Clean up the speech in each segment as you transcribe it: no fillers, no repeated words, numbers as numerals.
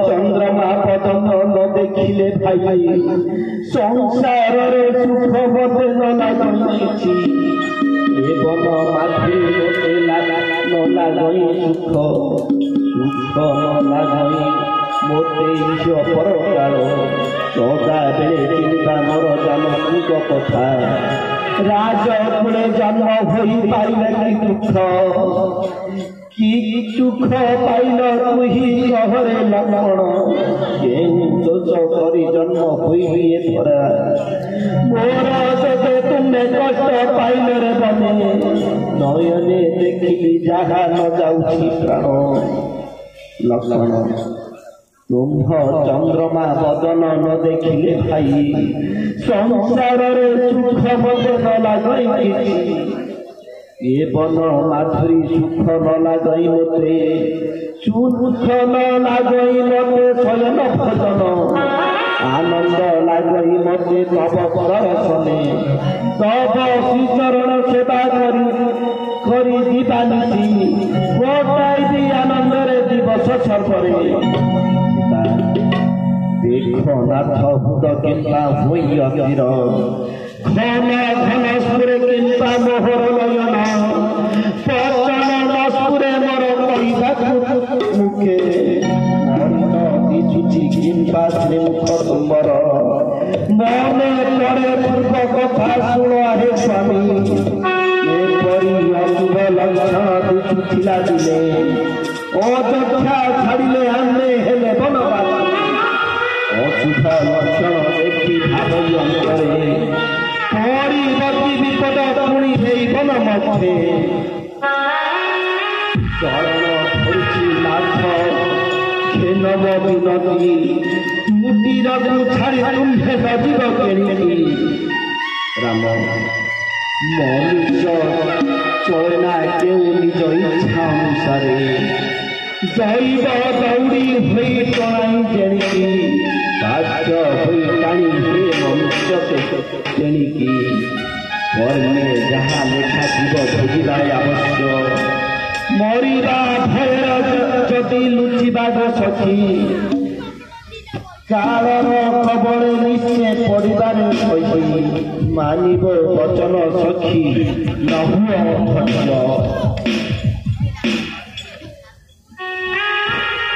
चंद्रमा पतन न देखिले भाई संसार सुख बदे न लगी एवं माथि न लगई सुख सुख न लगई मोते पर काल सदा बेले चिंता मोर जन्म कथा राजकुले जन्म होई पाइले दुख कि सुख पाइल तुही कहरे लक्षण केउ दोष करी जन्म हुई थोड़ा मोर सते तुमे कष्ट पाइल रे बने नयने देखिली जहा न जाउछि प्राण लक्षण तुम्भ चंद्रमा बदन न देखिले भाई संसार रे सुख बदन लगई ये बन माधुरी सुख न लगई मते सुख न लगई मते शयन भजन आनंद लगई मते तब दर्शने तब श्रीचरण सेवा करी दीपानिशी गोटाई दी आनंद रे दिवस सर्वरे देखो नाथ भूत केन्ता होई अधीर घन घन सुरे केन्ता मोहर नयन पचन नसुरे मोर कहिबा मुखे मन दिसुची किंपा श्री मुख तुमर मने पड़े पूर्व कथा शुण हे स्वामी एपरी अशुभ लक्षण दिसुथिला दिले अदक्षा छाड़िले आने हेले बनवासी अशुभ लक्षण देखी भावी अंतरे परिवर्ती विपद पुणी हेई बन मध्य चरण धरुची नाथ खेनब विनती मुटिरकु छाड़ी तुम्हे बजिब केणिकी राम मनुष्य चलना केउ निज इच्छा अनुसारे जैब दौड़ी हुई टणाई जेणिकी भाग्य हुई टाणी हुए मनुष्य तेणिकी कर्मे जहाँ लेखा जीव बुझा अवश्य मरिबा भयर जदि लुचिबा सखी कालर कबले निश्चय पड़िबारे सही मानिब वचन सखी नहुओ धैर्य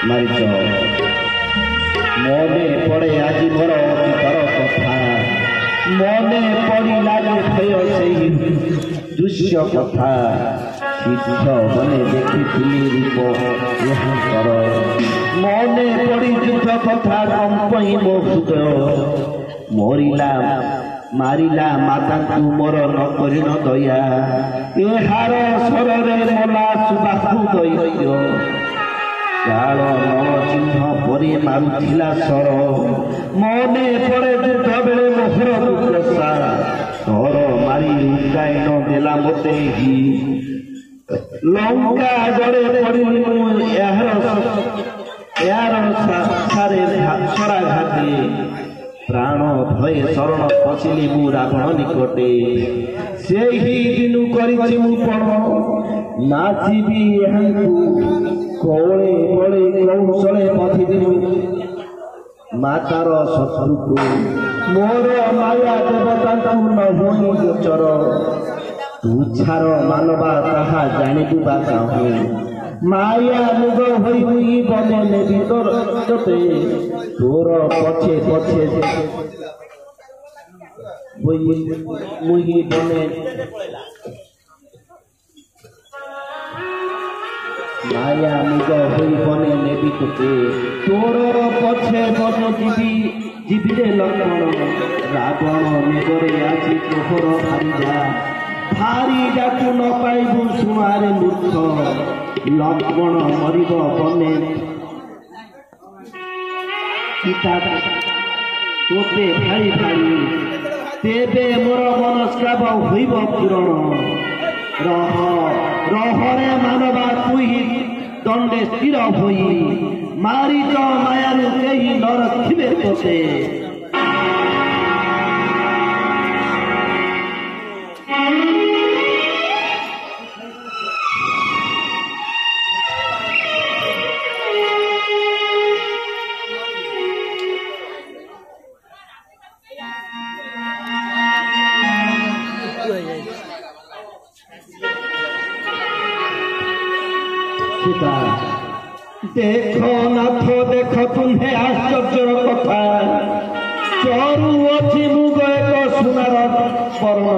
मारिच मने पड़े आज मोर अतीतर कथा मने पड़ी लागे भय से दृश्य कथा शीघ्र मने देखी रूप यहाँ मने पड़ी युद्ध कथा कंपई मो हृदय मरिला मारिला माता मोर न करिन दया एहार स्वरे मला सुबाहु दैत्य काल नरसिंह परी मारुथिला सर मने पड़े युद्ध बेले मोहर दुर्दशा सर मारी लुकाई न देला मते ही लंका गड़े पड़ी सरा घाटे प्राण भय शरण पशिली मु रावण निकटे से ही दिनु करिछि मु पण नाचिबी एहांकु कोळे बळे कौशले पथिदिनु मातार शत्रुकु मोर माया देवतांकु न होई गोचर तुच्छार मानवा ताहा जानिबा काहु माया मुग होई बने नेबी तोते तोर पछे पछे मुही बने माया मुग होई बने नेबी तोते तोर पछे पछे जीवी रे लक्ष्मण रावण मेघरे आसी तोहर भारी जातु न पाइबु सुमारे मूर्ख लक्ष्मण मरिब बने सीता तोते भाई भाई तेबे मोर मनस्काब होइब पूरण रह रहरे मानवा तुही दंडे स्थिर होई मारिच मायारु केही न रखिबे तोते देखो नाथ देख तुम्हें आश्चर्य कथा चरु अच्छी मुग एक सुनार वर्ण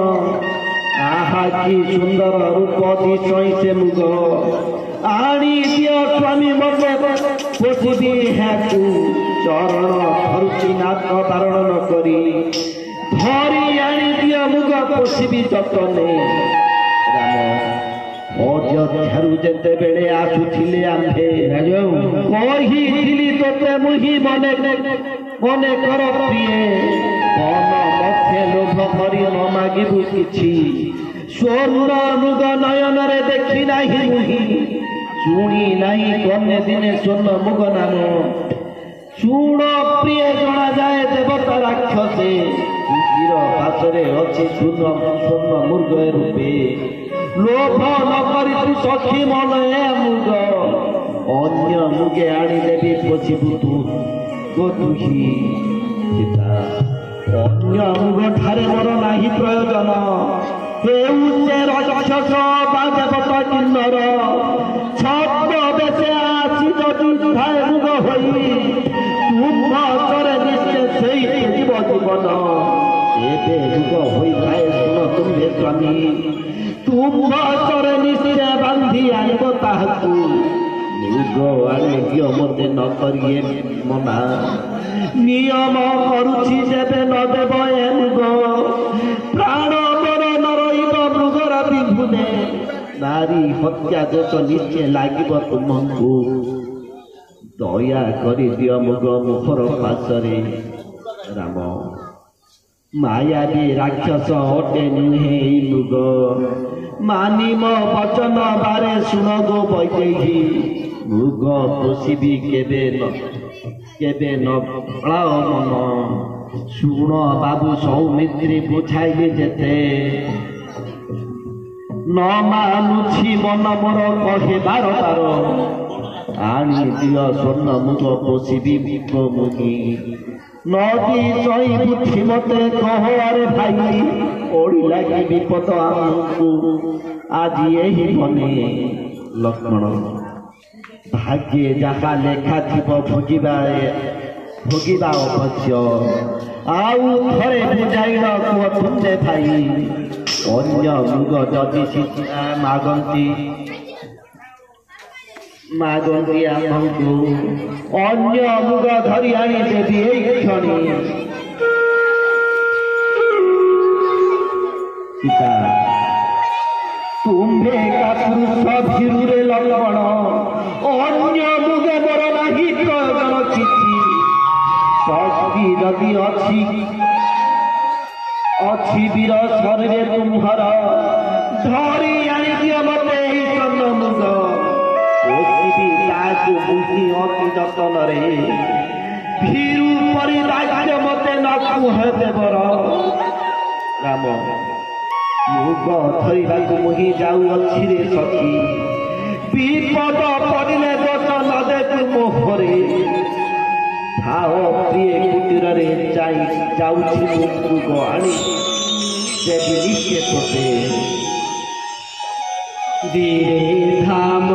आहा कि सुंदर रूप दिशई से मुग आनी दियो स्वामी मते पोषिबी हेतु चरण धरुची नाथ धारण न करी धरी आनी दियो मुग पोषिबी जतने राम अयोध्यारू जेते बेले आसुथिले आंभे कहिथिली तोते मुही मने मने कर प्रिये मन मध्य लोभ करी न मागिबु किछि स्वर्ण मुग नयन रे देखी नाही मुही शुणी नाही कन्ने दिने स्वर्ण मुग नाम शुण प्रिय जना जाए देवता राक्षसे गिर पाशरे अछि स्वर्ण मुर्ग रूपे लोभ न करी तू सखी मन ए मुग अन्य मुगे आनी देवी पोषिबु तू गोदुही सीता अन्य मुग ठारे मोर नाही प्रयोजन हेउ से राक्षस बा देवता किन्नर छद्म बेसे आसी जदि दुधाए मुग होई तुम करे निश्चय सेई जीव जीवन एबे मुग होई थाए सुन तुम्हे स्वामी तुम चरे निश्चय बांधी आनिब ताहाकू मुग आने दियो मते न करिए मना नियम करुछि जेबे न देब ए मुग प्राण मोर न रहिब मृगर विभुने नारी हत्या दोष निश्चय लागिब तुमको दया करि दियो मुग मुखर पाशरे राम मायावी राक्षस अटे नुहे मुग मानिम वचन बारे सुन गो बैदेही मुग पोषिबी केबे न फलाओ मन शुण बाबू सौमित्री बुझाइले जेते न मानुछि मन मोर कहे बार बार आनी दियो स्वर्ण मुग पोषिबी मुग मुही नदी सही बुद्धि मते कह अरे भाई ओड़ी लगी विपद आमको आज यही बने लक्ष्मण भाग्ये जहा लेखा थीब भोगिबा अवश्य आउ थरे बुझाई न कुह तुमने भाई अन्य मुग जदि सीता मागंती आमको अन्य मुग धरी आनी देवी एई क्षणी सीता तुम्हे का पुरुष भीरुरे लक्ष्मण अन्य मुगे मोर नाही प्रयोजन किछि शक्ति जदि अछि वीर शरीरे तुम्हार धरी आनी दियो मते एई स्वर्ण मुग पोषिबी ताकु बुद्धि अति जतन रे भीरु परि राज्य मते न कुह देवर राम मुग धरिबाकु मुही जाऊ अछि रे सखी विपद पड़िले दोष न देखु मोहरे थाओ प्रिय कुटीर रे जाउछि मुग आनी देवी निश्चय तोते धीरे धाम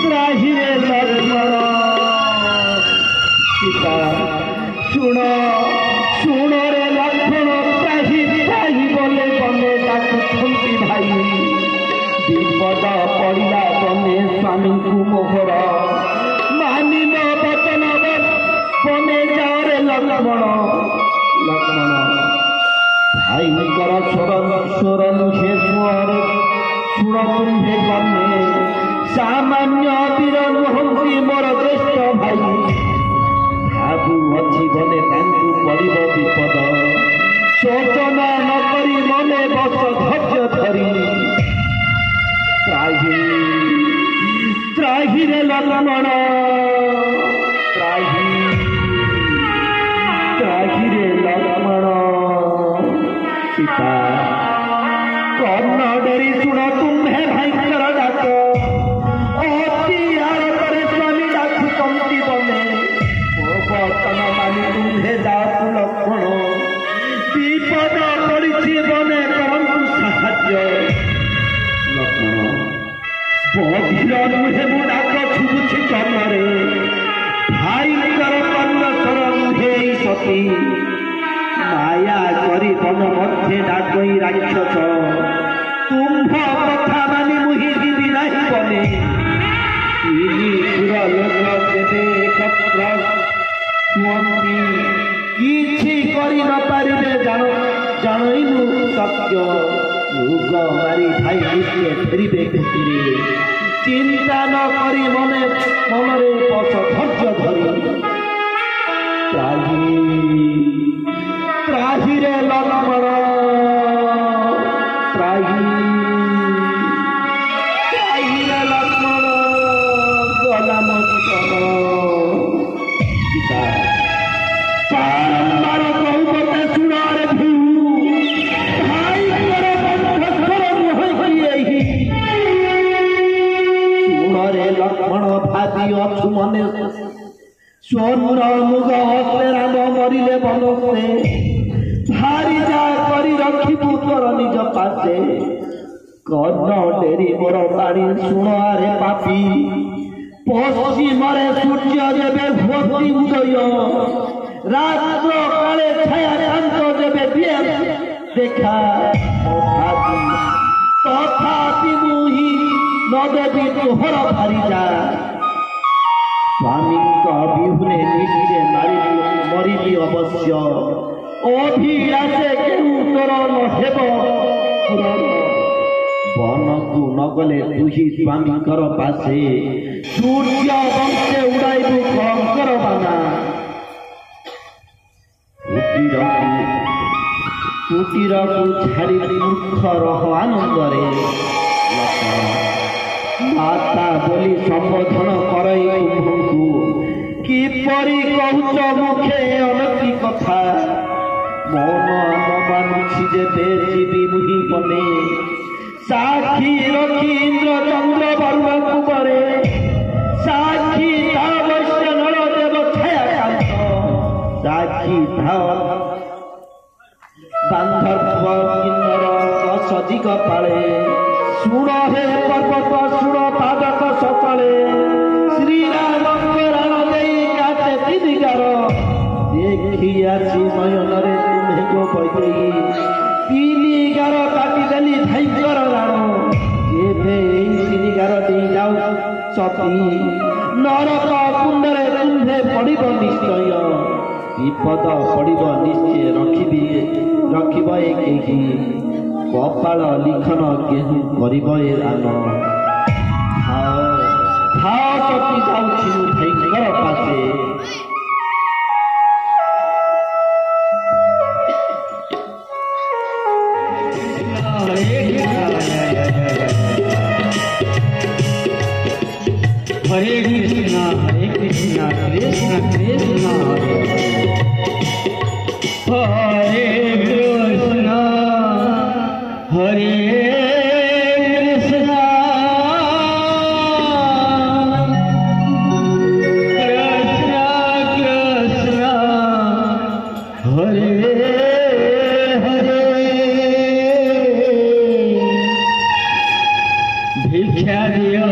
त्राही रे लक्ष्मण सीता सुन सुन रे लक्ष्मण त्राही त्राही बोले बने डाकुछंती भाई विपद पड़िला बने स्वामी को मोहर मानिब वचन बने जाओ रे लक्ष्मण लक्ष्मण भाई कर स्वर नुहे स्वर सुण तुम्हे बने सामान्य वीर नुहंती मोर ज्येष्ठ भाई भाबु अच्छी बने तांकु पड़िब विपद शोचना न करी मने बस धैर्य धरी त्राही त्राही रे लक्ष्मण त्राही त्राही रे लक्ष्मण सीता कर्ण डरी सुन तुम्हें भयंकर डाक अति आड़े स्वामी डाकुचंती बने वचन मानी तुम्हें जातु लक्ष्मण विपद पड़ी बने करंतु साहाय्य लक्ष्मण बधिर नुहे मो डाक छुबुछि चमरे भाईकर कर्ण स्वर नुहे सती माया करी बन मध्य डाकई राक्षस तुम्भ कथा मानी मुहि दिवी नहीं बने सुर लोक देवे एकत्र हुअंती किछि करि न पारिबे जानइनु सत्य भोग मारी भाई नित्य फेरिबे खुशीरे चिंता न करी मने मनरे पछ धैर्य धरी त्राही रे लक्ष्मण त्राही रे लक्ष्मण गला मचन सीता बारंबार कहते सुनारे भू भाई करे बंधर नहीं सुनरे लक्ष्मण भाभी अछु मने स्वर्ण मुग हस्ते राम मरिले बनस्ते भारी जा करी रखिबु तोर निज पासे कर्ण डेरी मोर पानी सुण आरे पापी पश्चिमरे सूर्य जेबे भोती उदय रात्र काले छाया शांत जेबे दिए देखा तथापि मुहि न देवी तोहर भारी जा स्वामी विहुने निश्चय मरिबी अवश्य अभिलाषे केहू तोर नहेब वन को नगले तुही स्वामीकर पासे सूर्य वंशे उड़ाइबु कंकर बाना कुटीर को छाड़ी मूर्ख रह आनंदरे माता बोली संबोधन करई तुम्हंकु किपरि कहूच मुखे अनति कथा मन मानुछि जे बेजीबी मुहि बने साक्षी रखी इंद्र चंद्र वरुण कुबरे साक्षी धावश्य नर देव छाया कांत साक्षी धाव बांधर्व किन्नर सजिक पाले सुण हे पर्वत सुण पादक सकले श्रीराम प्राण दे काटे तिदिगार देखी आसी नयनरे तुम्हें को बजई तिनिगार काटिदेली भाईकर राण जेबे तिनिगार दे जाऊ सती नरक कुंडरे तुम्हें पड़िब निश्चय विपद पड़िब निश्चय रखिब एकेही कपाल लिखन केहू करिब ए रान थाओ सती जाउछि भयंकर पासे हरे कृष्णा कृष्ण कृष्ण हरे कृष्ण हरे कृष्णा कृष्ण कृष्ण हरे हरे भिक्षा दियो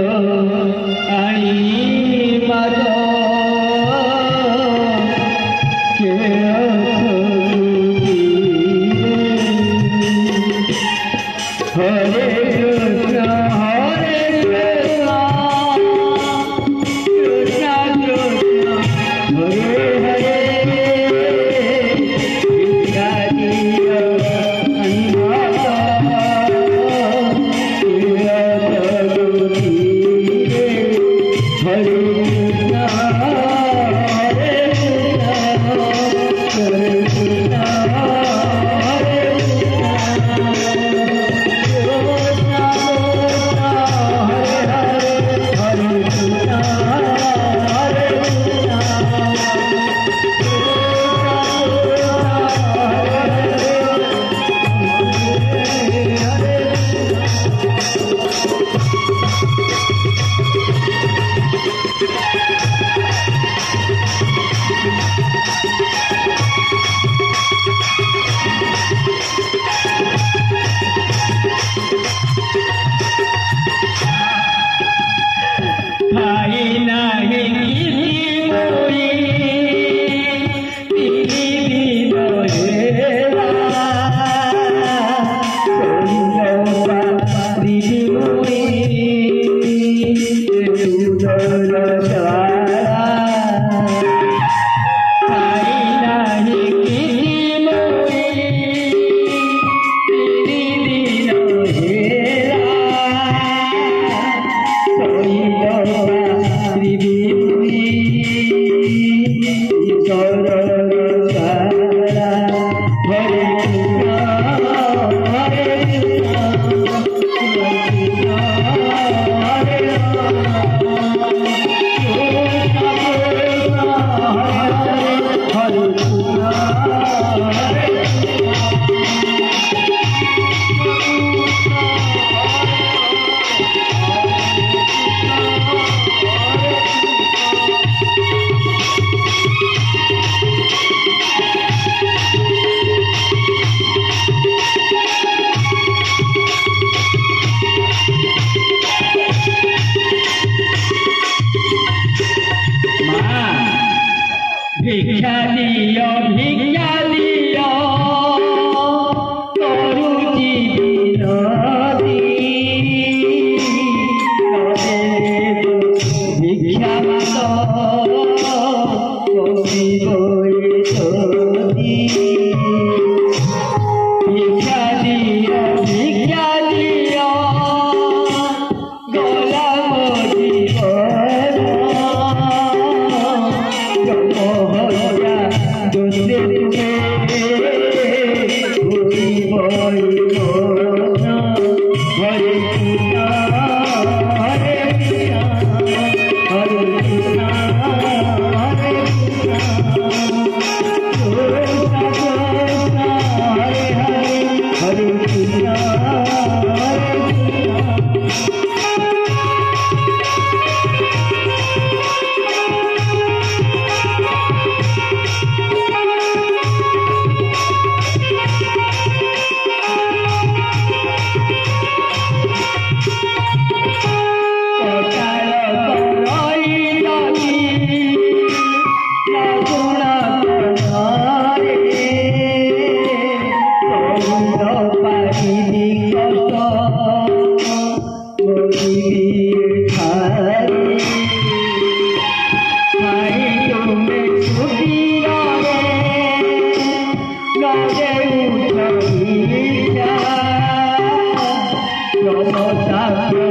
সমতাকে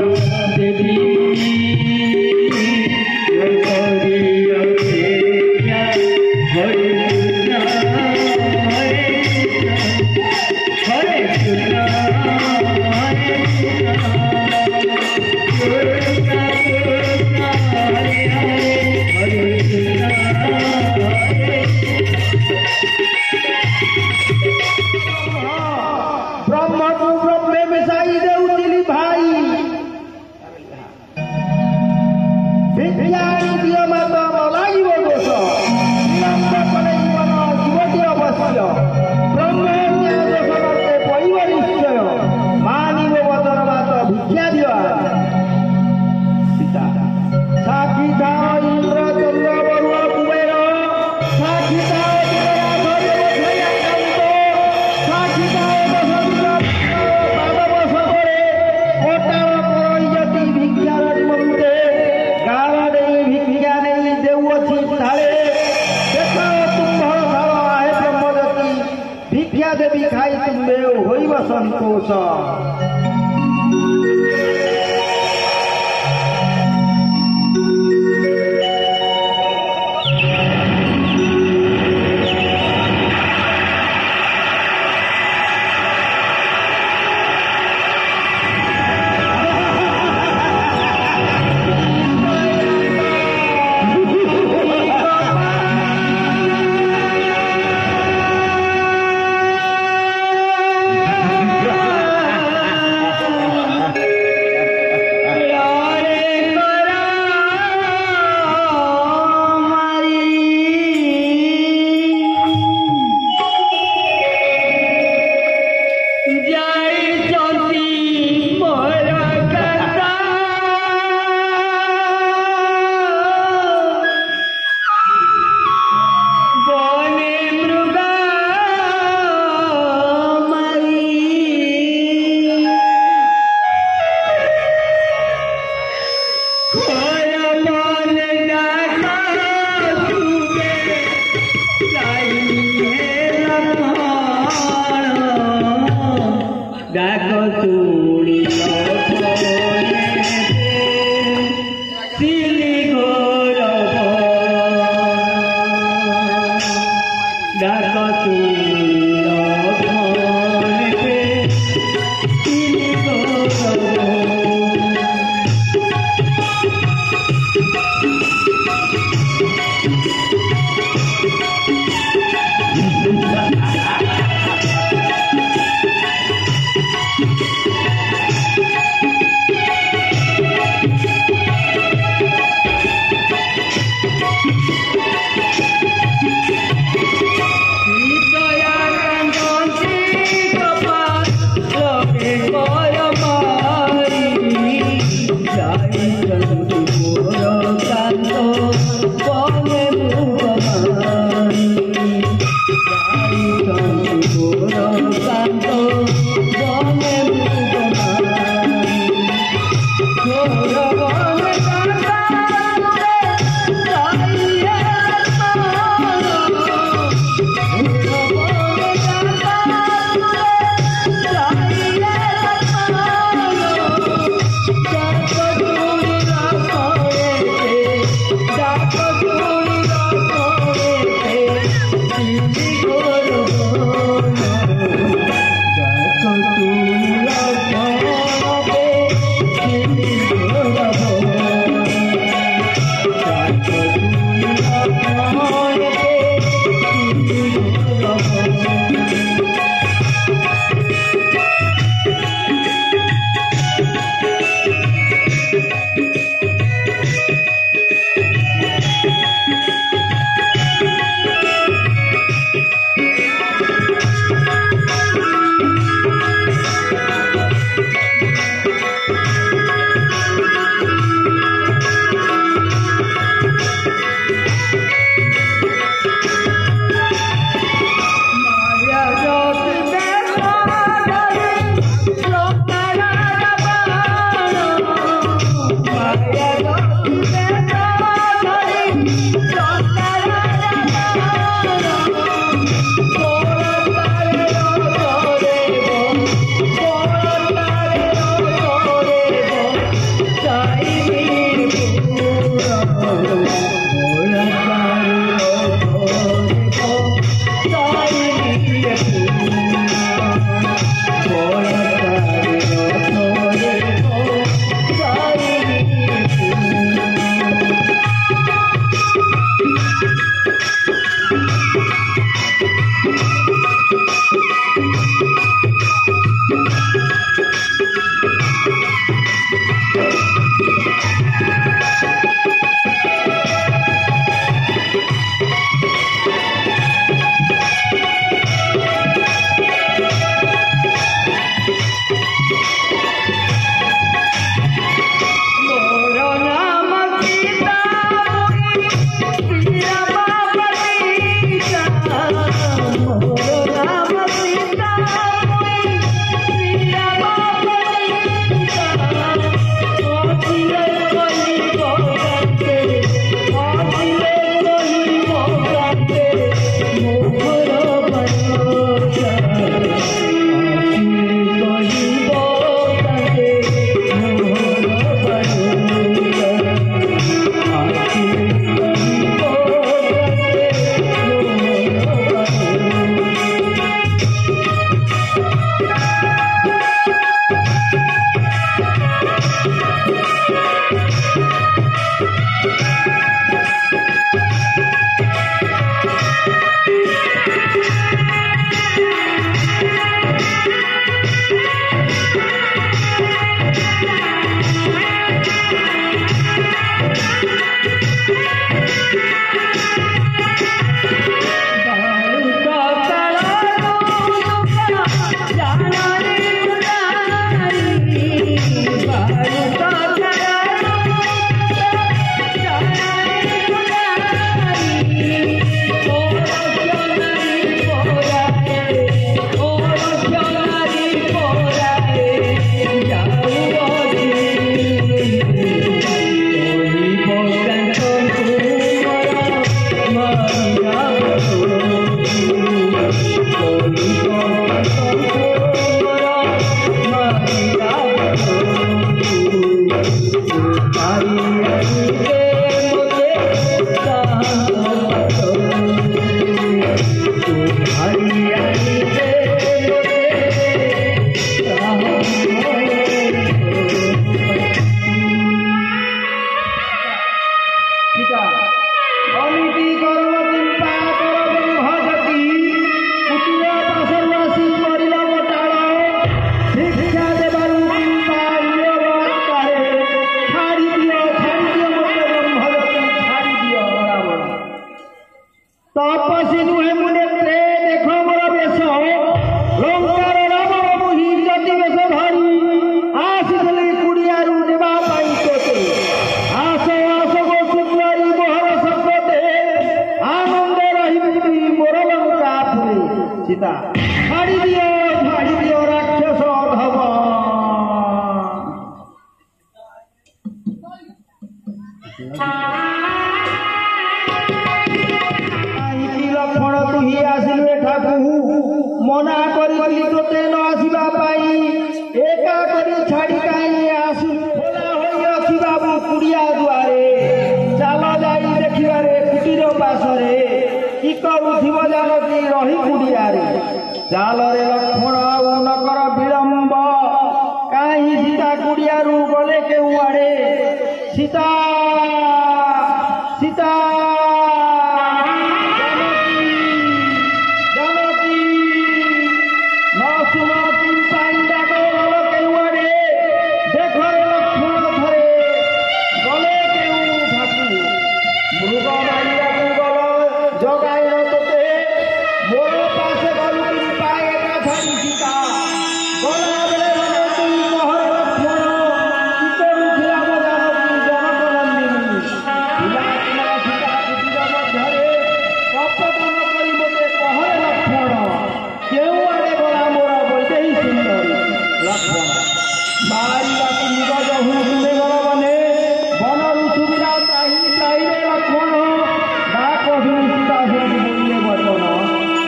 দেবী হরে কৃষ্ণ হরে কৃষ্ণ হরে কৃষ্ণ কৃষ্ণ কৃষ্ণ হরে হরে হরে কৃষ্ণ হরে ब्रह्म को ब्रह्मे मिसाई देउतिली भाई विज्ञानी दियो मत मलागिब दोष विलम्ब करे जीवन जीवती अवश्य ब्रह्म ज्ञान दोषके पइब निश्चय मानिब वचन बात भिक्षा दियो सीता साखी थाओ इंद्र चंद्र बरुण कुबेर साखी थाओ साखी थाओ देवी खाई तुम्बे होइब संतोष तपसी नुहे मुने प्रे देखो मोर बेश लंकार रावण मुहि जति बेश धरी आसिले कुड़ियारू नेबा पाई तोते आस आस गो सुंदरी मोहर संपते आनंद रही मोर लंका पुरे सीता छाड़ी दियो राक्षस धव लक्ष्मण तुही आसिलु एठाकू मना करी तोते न आसिबा पाई एका करी छाड़ी काई आसिलु खोला होई अछि बाबू कुड़िया दुआरे चाल जाई देखिबारे कुटीर पासरे की करूथिबो जानकी रही कुड़ियारे चाल रे लक्ष्मण आउ न कर विलंब काई सीता कुड़ियारू गले केउआड़े सीता सीता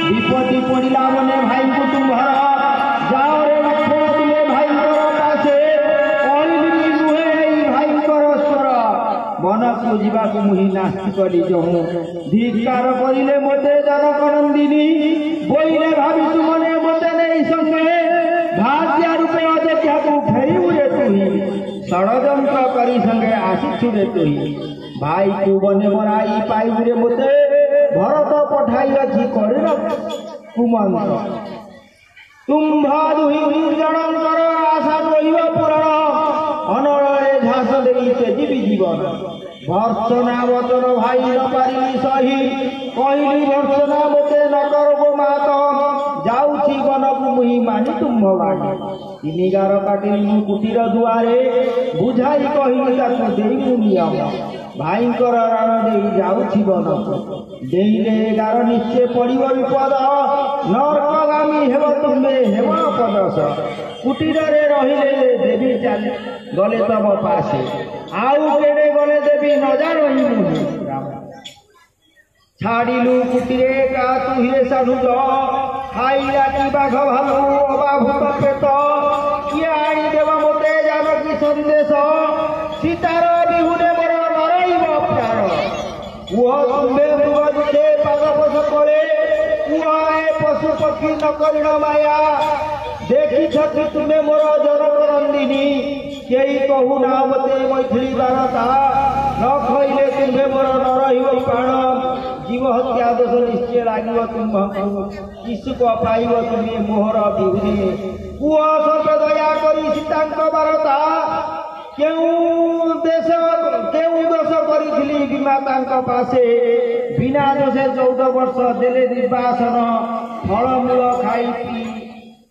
विपत्ति पड़ा मने भाई को तुम्हार जाओ रे लक्ष्मण तुमे भाई पासे नुहे भाई स्वर मन को जावाक मुहि नास्ति कली जहूँ धिकार करिले मते जनक नंदिनी बोईले भाविसु मने मते नहीं संगे भाग्य रूपे अयोध्या को फेरी उड़े तुही षड़यंत्र करी संगे आसिछु रे तुही भाई तू बने मराई पाई रे मते भरत पठाई अच्छी कर कुमंत्र तुम्भा दुहि निर्जनकर आशा रहिब पुराण अनरे झास देई तेजीबी जीवन भर्सना वचन भाई न पारी सही कहली भर्सना मते न करबो मात जाउछि बनकु मुहि मानि तुम बाणी तिनि गार काटिली मु कुटीर दुआरे बुझाई कहली ताकु देई मु नियम भाईंकर राण दे जाउछि बनकु देइले गार निश्चय पड़िब विपद नरकगामी हेब तुम्बे हेब पदस कुटीर रे रहिले देवी चाली गले तब पासे आउ केड़े गले देवी न जानहि मुहि छाड़िलु कुटीरे का तुहे साधुज खाई राति बाघ भालु अबाभूत पेत किए आनी देव मते जानकी संदेश सीतार बिहुने मोर नरइब प्राण कुह तुम्बे मृगे पादपस कले कुह ए पशु पक्षी न करिण माया देखी कि तुम्हें मोर जनक नंदिनी कई कहू ना मते मैथिली बारता न खइले तुम्हें मोर नरइब प्राण जीव हत्या दोष निश्चय लागिब तुम्हें किसुक पाइब तुम्हें मोहर बिहुने कुह सर्व दया करी सीतांक बारता केउ देश केउ दोष करी विमातांक पासे बिना दोषे 14 वर्ष देले निर्वासन फलमूल खाई पी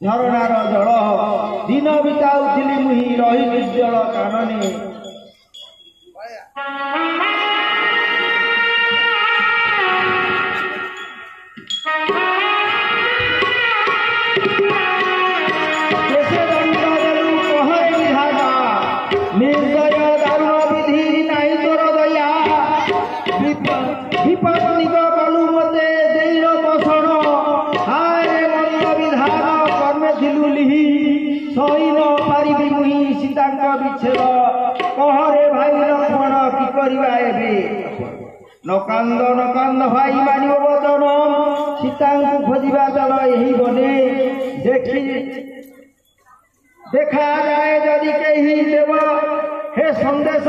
झरणार जल दिन बिताउथिली मुहि रही निर्जल कानने निर्दय दारुण विधि नहीं तोर दया विपत्निक कलु मते देर पोषण हाय मंद विधान कर्मे थिलु लिहि सही न पारिबि मुहि ସୀତାଙ୍କ ବିଚ୍ଛେଦ କହରେ ଭାଇ ଲକ୍ଷ୍ମଣ କି କରିବା ଏବେ ନ କାନ୍ଦ ଭାଇ ମାନିବ ବଚନ ସୀତାଙ୍କୁ ଖୋଜିବା ଚାଲ ଏହି ବନେ ଦେଖାଯାଏ ଯଦି କେହି ଦେବ हे संदेश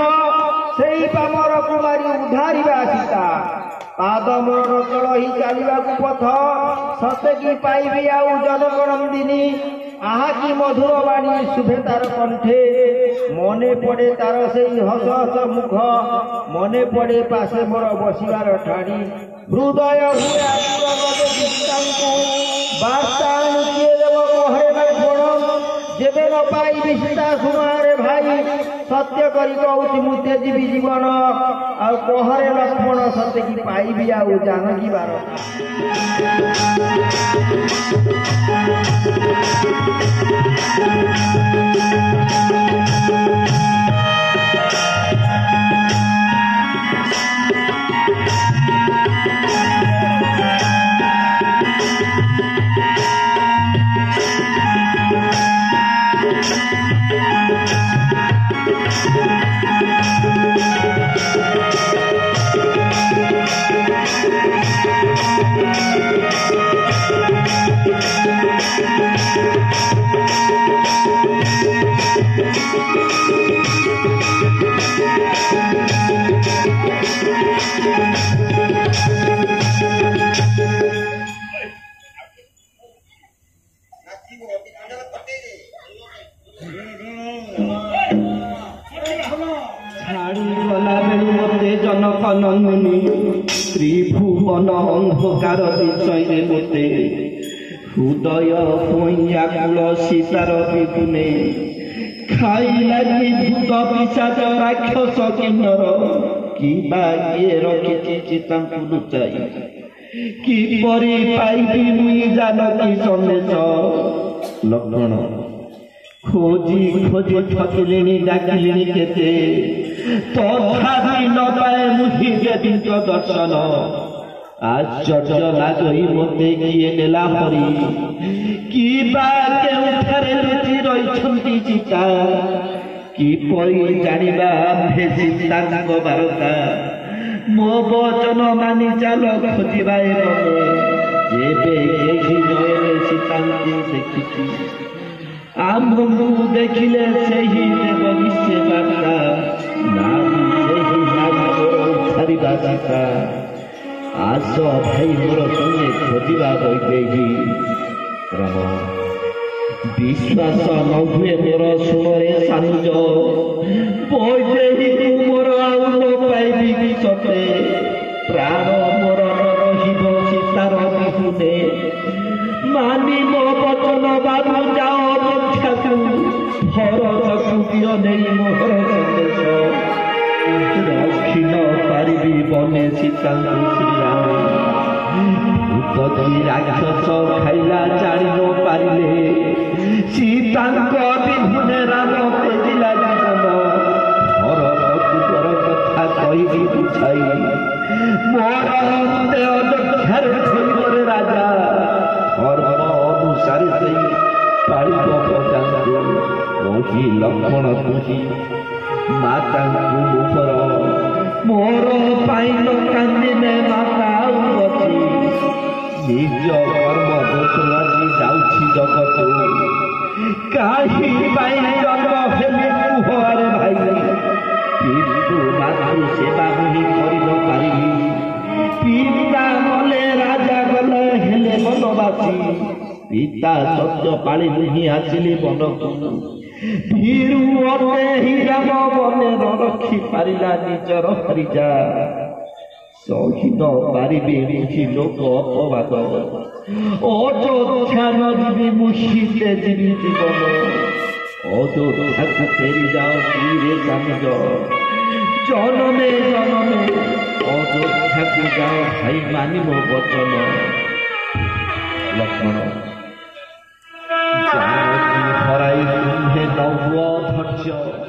सेई पामर कुमारी उधारिबा सीता पाद मोर चल ही चलवा पथ सते की पाइबी आउ जनगणंदिनी आहा की मधुर वाणी शुभे तार कंठे मने पड़े तार से हस हस मुख मने पड़े पासे मोर बसिबार ठाणी हृदय हुए वार्ता किए देव कहे लक्ष्मण जेबे न पाइबी सीता सुमारे भाई सत्य करी कहूँ मु तेजीबी जीवन आ कहरे लक्ष्मण सत्य की पाइबी आउ जानकी बार जनकनंदिनी त्रिभुवन अंधकार विषय मते हृदय व्याकुल सीतार विपुने खाइला कि भूत पिशाच राक्षस किन्नर किबा किए रखिछि चितांकु लुचाई किपरि पाइबी मुई जानकी सन्देश लक्ष्मण खोजी खोजी थकिलिणी डाकिलिणी केते तथापि न पाए मुहि देवीଙ୍କ दर्शन आश्चर्य लागई मते किए नेला हरि किबा केउठारे लुचि रहिछन्ति सीता किपरि जानिबा हे सीताଙ୍କ बार्ता मो वचन मानि चाल खोजिबा बने जेबे केहि नयने सीताଙ୍କୁ देखिछि आम्भु देखिले सेही देव निश्चय बार्ता नाम सेही नाम उठारिबा सीता आस भाई मोर संगे खोजिबा वैदेही राम विश्वास न हुए मोर सुनरे सानुज वैदेही मोर आउ न पाइबी कि सते प्राण मोर न रहिब सीतार बिहुने मानी मो वचन बाबू जाओ भरतकु दियो नहीं मोहर संदेश रखी न पारिबी बने सीतांकु श्रीराम उपदी राक्षस खाइला जानी न पारिले सीतांक बिहुने राम तेजिला जीवन भरतकु तोर कथा कहिबी बुझाई मोर हस्ते अयोध्यार थोइबरे राजा धर्म अनुसारे सेई पालिब प्रजांकु रही लक्ष्मण तुही मातांकु मुखर मोर पाई न कांदिने माता उठी निज कर्म दोष लागी जाउछि जगत काहि पाई जन्म हेले कुहरे भाई पितृ मातृ सेवा मुहि करि न पारिबी पिता गले राजा गले हेले बनवासी पिता सत्य पाଳି नहीं आसिली बनकु भीरु अटे हिराम बने रखी पारिला निजर हरिजा सही न पारिबे मुहि लोक अपवाद अयोध्या न जीवी मुहिते जीवी जीवन अयोध्याकु फेरी जाओ तीरे जानुज जनमे जनमे अयोध्याकु जाओ भाई मानिब वचन लक्ष्मण हराई तुम्हें नव धैर्य